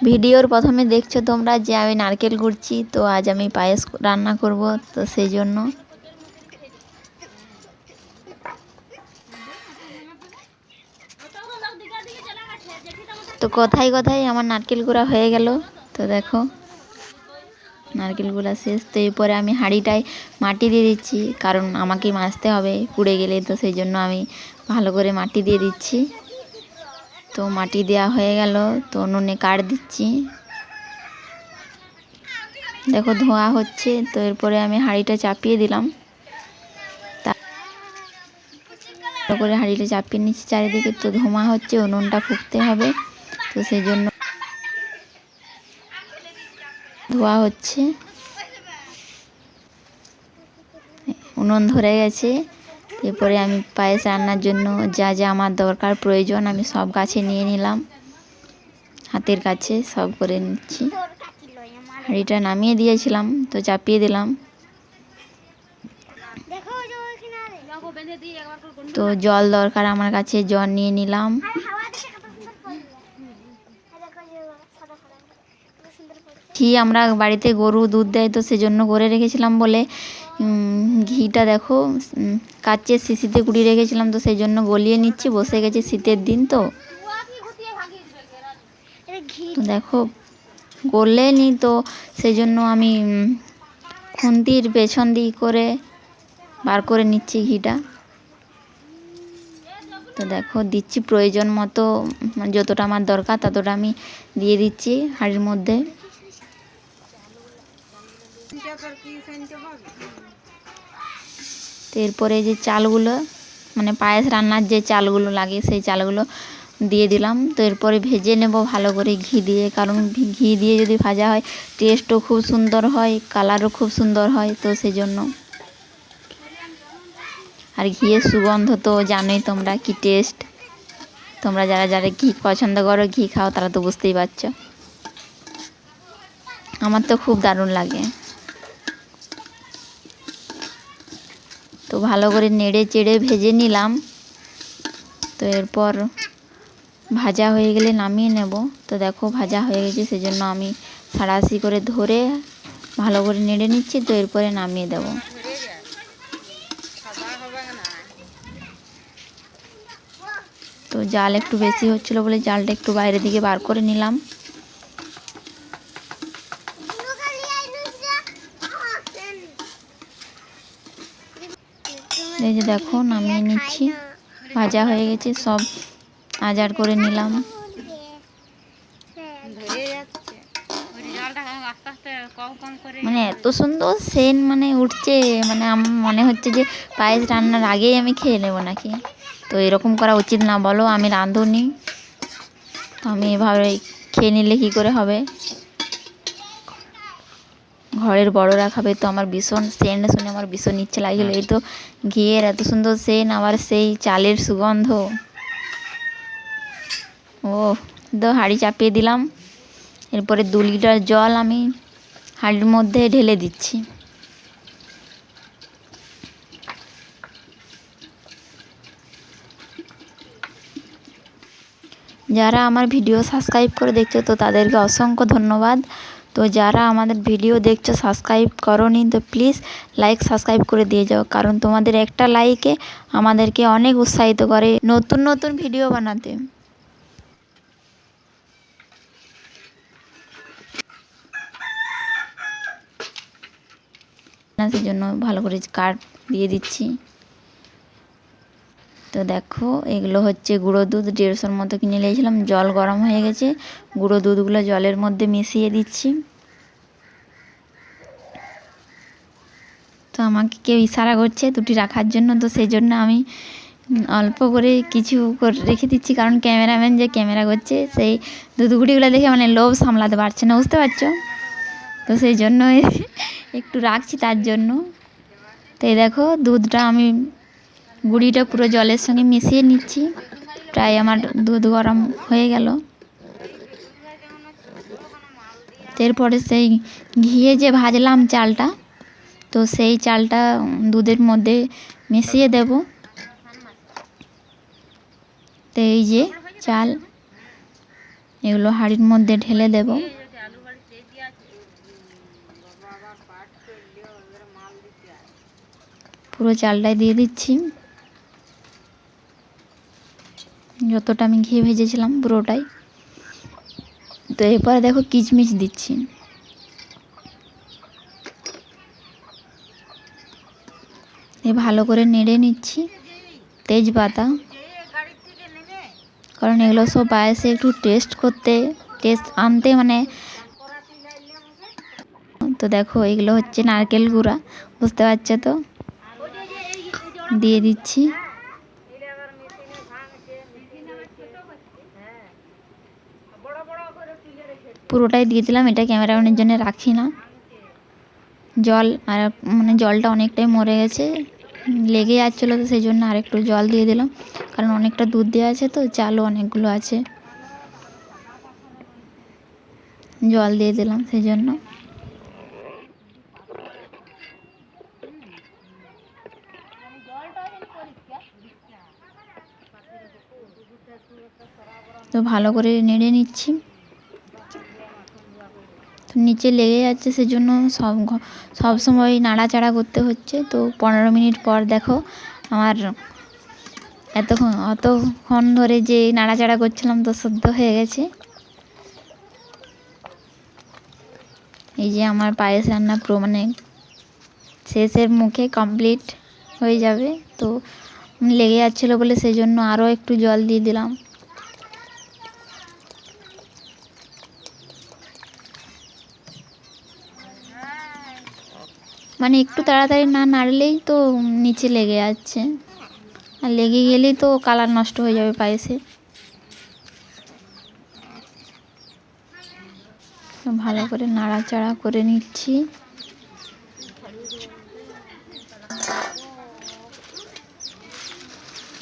ভিডিওর প্রথমে দেখছো তোমরা যে আমি নারকেল কুড়ছি। তো আজ আমি পায়েস রান্না করব, তো সেই জন্য তো কথায় কথায় আমার নারকেল কুড়া হয়ে গেল। তো দেখো নারকেল কুড়া শেষ। তো এরপরে আমি হাঁড়িটায় মাটি দিয়ে দিচ্ছি, কারণ আমাকে মাজতে হবে পুড়ে গেলে। তো সেই জন্য আমি ভালো করে মাটি দিয়ে দিচ্ছি। তো মাটি দেওয়া হয়ে গেল। তো উনুনে কাঠ দিচ্ছি, দেখো ধোঁয়া হচ্ছে। তো এরপরে আমি হাঁড়িটা চাপিয়ে দিলাম, করে হাঁড়িটা চাপিয়ে নিচ্ছি চারিদিকে। তো ধোঁয়া হচ্ছে, উনুনটা ফুঁকতে হবে, তো সেই জন্য ধোঁয়া হচ্ছে। উনুন ধরে গেছে। এরপরে আমি পায়েস রান্নার জন্য যা যা আমার দরকার প্রয়োজন আমি সব কাছে নিয়ে নিলাম, হাতের কাছে সব করে নিচ্ছি। হাঁড়িটা নামিয়ে দিয়েছিলাম, তো চাপিয়ে দিলাম। তো জল দরকার আমার কাছে, জল নিয়ে নিলাম। ঘি আমরা বাড়িতে গরু দুধ দেয়, তো সেজন্য করে রেখেছিলাম বলে ঘিটা দেখো কাচের শিশিতে কুড়িয়ে রেখেছিলাম, তো সেই জন্য গলিয়ে নিচ্ছি। বসে গেছে শীতের দিন, তো দেখো গলে নি, তো সেই জন্য আমি খুন্তির পেছন দিক করে বার করে নিচ্ছি ঘিটা। তো দেখো দিচ্ছি প্রয়োজন মতো, যতটা আমার দরকার ততটা আমি দিয়ে দিচ্ছি হাঁড়ির মধ্যে। তো এরপরে যে চালগুলো, মানে পায়েস রান্নার যে চালগুলো লাগে সেই চালগুলো দিয়ে দিলাম। তো এরপরে ভেজে নেব ভালো করে ঘি দিয়ে, কারণ ঘি দিয়ে যদি ভাজা হয় টেস্টও খুব সুন্দর হয়, কালারও খুব সুন্দর হয়। তো সেই জন্য, আর ঘিয়ের সুগন্ধ তো জানোই তোমরা কি টেস্ট। তোমরা যারা যারা ঘি পছন্দ করো, ঘি খাও, তারা তো বুঝতেই পারছো। আমার তো খুব দারুণ লাগে। তো ভালো করে নেড়ে চেড়ে ভেজে নিলাম। তো এরপর ভাজা হয়ে গেলে নামিয়ে নেব। তো দেখো ভাজা হয়ে গেছে, সেজন্য আমি সাঁড়াশি করে ধরে ভালো করে নেড়ে নিচ্ছি। তো এরপরে নামিয়ে দেব। তো জাল একটু বেশি হচ্ছিল বলে জালটা একটু বাইরের দিকে বার করে নিলাম। এই যে দেখো নামিয়ে নিচ্ছি, ভাজা হয়ে গেছে, সব আজার করে নিলাম। মানে এত সুন্দর সেন্ট মানে উঠছে, মানে আমার মনে হচ্ছে যে পায়েস রান্নার আগেই আমি খেয়ে নেবো নাকি। তো এরকম করা উচিত না বলো, আমি রাঁধুনি, তো আমি এভাবে খেয়ে নিলে কী করে হবে। ঘরের বড়রা খাবে, তো আমার ভীষণ সেন্ট শুনে আমার ভীষণ ইচ্ছে লাগছিল। এই তো ঘিয়ের এত সুন্দর সেন্ট, আবার সেই চালের সুগন্ধ। ও তো হাঁড়ি চাপিয়ে দিলাম। এরপরে 2 লিটার জল আমি হাঁড়ির মধ্যে ঢেলে দিচ্ছি। যারা আমার ভিডিও সাবস্ক্রাইব করে দেখছো, তো তাদেরকে অসংখ্য ধন্যবাদ। তো যারা আমাদের ভিডিও দেখছো সাবস্ক্রাইব করোনি, তো প্লিজ লাইক সাবস্ক্রাইব করে দিয়ে যাও, কারণ তোমাদের একটা লাইকে আমাদেরকে অনেক উৎসাহিত করে নতুন নতুন ভিডিও বানাতে। সেই জন্য ভালো করে কাঠ দিয়ে দিচ্ছি। তো দেখো এগুলো হচ্ছে গুঁড়ো দুধ, 150-র মতো কিনে নিয়েছিলাম। জল গরম হয়ে গেছে, গুঁড়ো দুধগুলো জলের মধ্যে মিশিয়ে দিচ্ছি। তো আমাকে কেউ ইশারা করছে দুটি রাখার জন্য, তো সেই জন্য আমি অল্প করে কিছু করে রেখে দিচ্ছি, কারণ ক্যামেরাম্যান যে ক্যামেরা করছে সেই দুধগুড়িগুলো দেখে মানে লোভ সামলাতে পারছে না, বুঝতে পারছো। তো সেই জন্য একটু রাখছি তার জন্য। তো এই দেখো দুধটা আমি গুঁড়িটা পুরো জলের সঙ্গে মিশিয়ে নিচ্ছি। প্রায় আমার দুধ গরম হয়ে গেল। এরপরে সেই ঘিয়ে যে ভাজলাম চালটা, তো সেই চালটা দুধের মধ্যে মিশিয়ে দেব। তো এই যে চাল, এগুলো হাঁড়ির মধ্যে ঢেলে দেব। পুরো চালটাই দিয়ে দিচ্ছি, যতটা আমি ঘি ভেজেছিলাম পুরোটাই। তো এরপরে দেখো কিশমিশ দিচ্ছি। ভালো করে নেড়ে নিচ্ছি। তেজপাতা, কারণ এগুলো সব পায়েসে একটু টেস্ট আনতে মানে। তো দেখো এগুলো হচ্ছে নারকেল গুঁড়া, বুঝতে পারছো তো, দিয়ে দিচ্ছি। পুরোটাই দিয়ে দিলাম, এটা ক্যামেরাম্যানের জন্য রাখি না। জল আর মানে জলটা অনেকটাই মরে গেছে, লেগে যাচ্ছিলো, তো সেই জন্য আরেকটু জল দিয়ে দিলাম, কারণ অনেকটা দুধ দেওয়া আছে, তো চালও অনেকগুলো আছে, জল দিয়ে দিলাম সেই জন্য। তো ভালো করে নেড়ে নিচ্ছি। তো নিচে লেগে যাচ্ছে, সেজন্য সব সময় নাড়াচাড়া করতে হচ্ছে। তো 15 মিনিট পর দেখো আমার অতক্ষণ ধরে যে নাড়াচাড়া করছিলাম তো সেদ্ধ হয়ে গেছে। এই যে আমার পায়েস রান্না মানে শেষের মুখে কমপ্লিট হয়ে যাবে। তো লেগে যাচ্ছিলো বলে সেই জন্য আরও একটু জল দিয়ে দিলাম। মানে একটু তাড়াতাড়ি না নাড়লেই তো নিচে লেগে যাচ্ছে, আর লেগে গেলেই তো কালার নষ্ট হয়ে যাবে পায়েসে। ভালো করে নাড়াচাড়া করে নিচ্ছি।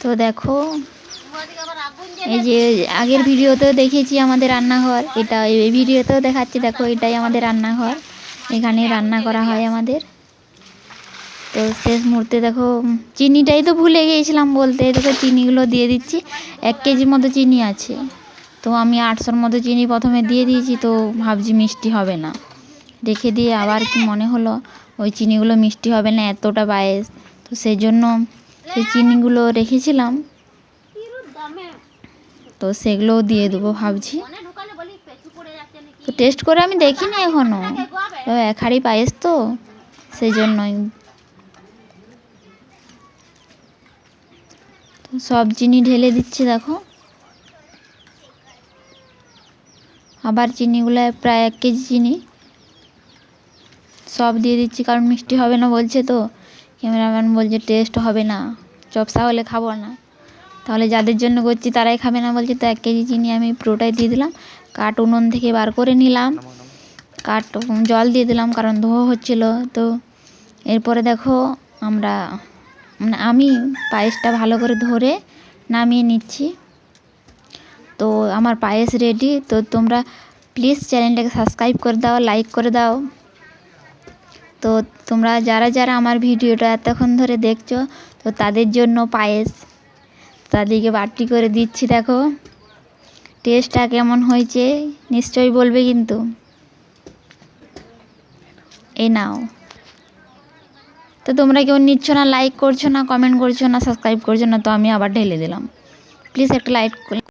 তো দেখো এই যে আগের ভিডিওতেও দেখিয়েছি আমাদের রান্নাঘর, এটা এই ভিডিওতেও দেখাচ্ছি। দেখো এটাই আমাদের রান্নাঘর, এখানে রান্না করা হয় আমাদের। তো শেষ মুহূর্তে দেখো চিনিটাই তো ভুলে গিয়েছিলাম বলতে, দেখো চিনিগুলো দিয়ে দিচ্ছি। 1 কেজি মতো চিনি আছে, তো আমি 800 মতো চিনি প্রথমে দিয়ে দিয়েছি। তো ভাবছি মিষ্টি হবে না, রেখে দিয়ে আবার কি মনে হলো ওই চিনিগুলো মিষ্টি হবে না, এতটা পায়েস, তো সেই জন্য সেই চিনিগুলো রেখেছিলাম, তো সেগুলোও দিয়ে দেবো ভাবছি। তো টেস্ট করে আমি দেখিনি এখনও, তো 1 হাঁড়ি পায়েস তো সেই জন্যই। তো সব চিনি ঢেলে দিচ্ছি, দেখো আবার চিনিগুলো প্রায় 1 কেজি চিনি সব দিয়ে দিচ্ছি, কারণ মিষ্টি হবে না বলছে। তো ক্যামেরাম্যান বলছে টেস্ট হবে না, চপসা হলে খাবো না, তাহলে যাদের জন্য করছি তারাই খাবে না বলছে। তো 1 কেজি চিনি আমি পুরোটাই দিয়ে দিলাম। কাঠ উনুন থেকে বার করে নিলাম, কাঠ জল দিয়ে দিলাম কারণ ধোয়া হচ্ছিলো। তো এরপরে দেখো আমি পায়েসটা ভালো করে ধরে নামিয়ে নিচ্ছি। তো আমার পায়েস রেডি। তো তোমরা প্লিজ চ্যানেলটাকে সাবস্ক্রাইব করে দাও, লাইক করে দাও। তো তোমরা যারা আমার ভিডিওটা এতক্ষণ ধরে দেখছো, তো তাদের জন্য পায়েস তাদেরকে বাটি করে দিচ্ছি। দেখো টেস্টটা কেমন হয়েছে নিশ্চয়ই বলবে কিন্তু। এই নাও। তো তোমরা কেউ নিচ্ছ না, লাইক করছো না, কমেন্ট করছো না, সাবস্ক্রাইব করছো না, তো আমি আবার ঢেলে দিলাম। প্লিজ একটা লাইক